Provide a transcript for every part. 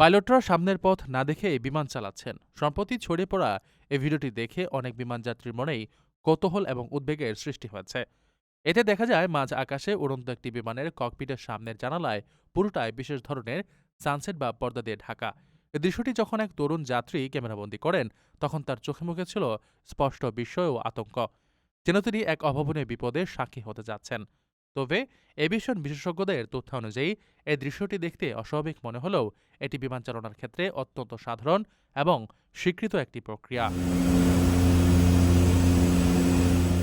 পাইলটরা সামনের পথ না দেখে বিমান চালাচ্ছেন। সম্প্রতি ছড়িয়ে পড়া এই ভিডিওটি দেখে অনেক বিমানযাত্রীর মনেই কৌতূহল এবং উদ্বেগের সৃষ্টি হয়েছে। এতে দেখা যায় মাঝ আকাশে উড়ন্ত একটি বিমানের ককপিটের সামনের জানালায় পুরোটাই বিশেষ ধরনের সানসেট বা পর্দা দিয়ে ঢাকা। এই দৃশ্যটি যখন এক তরুণ যাত্রী ক্যামেরাবন্দি করেন, তখন তার চোখে মুখে ছিল স্পষ্ট বিস্ময় ও আতঙ্ক। যেন তিনি এক অভাবনীয় বিপদের সাক্ষী হতে যাচ্ছেন। তবে এভিয়েশন বিশেষজ্ঞদের তথ্য অনুযায়ী এই দৃশ্যটি দেখতে অস্বাভাবিক মনে হলেও এটি বিমান চালনার ক্ষেত্রে অত্যন্ত সাধারণ এবং স্বীকৃত একটি প্রক্রিয়া।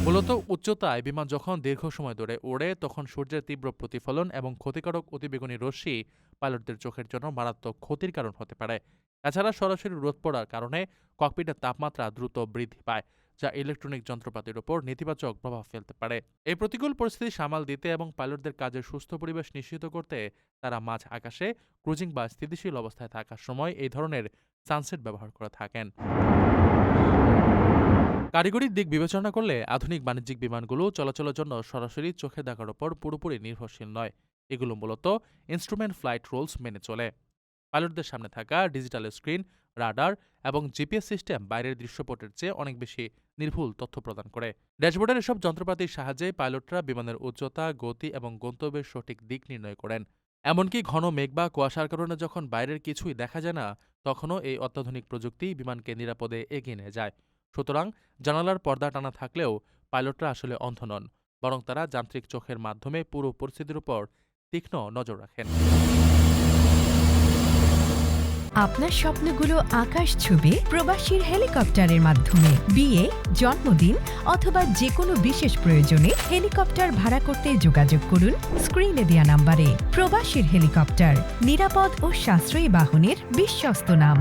মূলত উচ্চতায় বিমান যখন দীর্ঘ সময় ধরে ওড়ে, তখন সূর্যের তীব্র প্রতিফলন এবং ক্ষতিকারক অতিবেগুনি রশ্মি পাইলটদের চোখের জন্য মারাত্মক ক্ষতির কারণ হতে পারে। এছাড়া সরাসরি রোদ পড়ার কারণে ককপিটের তাপমাত্রা দ্রুত বৃদ্ধি পায়, যা ইলেকট্রনিক যন্ত্রপাতির উপর নেতিবাচক প্রভাব ফেলতে পারে। এই প্রতিকূল পরিস্থিতি সামাল দিতে এবং পাইলটদের কাজের সুস্থ পরিবেশ নিশ্চিত করতে তারা মাঝ আকাশে ক্রুজিং বা স্থিতিশীল অবস্থায় থাকার সময় এই ধরনের সানসেট ব্যবহার করে থাকেন। কারিগরির দিক বিবেচনা করলে আধুনিক বাণিজ্যিক বিমানগুলো চলাচলের জন্য সরাসরি চোখে দেখার উপর পুরোপুরি নির্ভরশীল নয়। এগুলো মূলত ইনস্ট্রুমেন্ট ফ্লাইট রুলস মেনে চলে। পাইলটদের সামনে থাকা ডিজিটাল স্ক্রিন, রাডার এবং জিপিএস সিস্টেম বাইরের দৃশ্যপটের চেয়ে অনেক বেশি নির্ভুল তথ্য প্রদান করে। ড্যাশবোর্ডের এসব যন্ত্রপাতির সাহায্যে পাইলটরা বিমানের উচ্চতা, গতি এবং গন্তব্যের সঠিক দিক নির্ণয় করেন। এমনকি ঘন মেঘ বা কুয়াশার কারণে যখন বাইরের কিছুই দেখা যায় না, তখনও এই অত্যাধুনিক প্রযুক্তি বিমানকে নিরাপদে এগিয়ে নিয়ে যায়। সুতরাং জানালার পর্দা টানা থাকলেও পাইলটরা আসলে অন্ধ নন, বরং তারা যান্ত্রিক চোখের মাধ্যমে পুরো পরিস্থিতির উপর তীক্ষ্ণ নজর রাখেন। আপনার স্বপ্নগুলো আকাশ ছুবে প্রবাসীর হেলিকপ্টারের মাধ্যমে। বিয়ে, জন্মদিন অথবা যে কোনো বিশেষ প্রয়োজনে হেলিকপ্টার ভাড়া করতে যোগাযোগ করুন স্ক্রিনে দেয়া নাম্বারে। প্রবাসীর হেলিকপ্টার, নিরাপদ ও সাশ্রয়ী বাহনের বিশ্বস্ত নাম।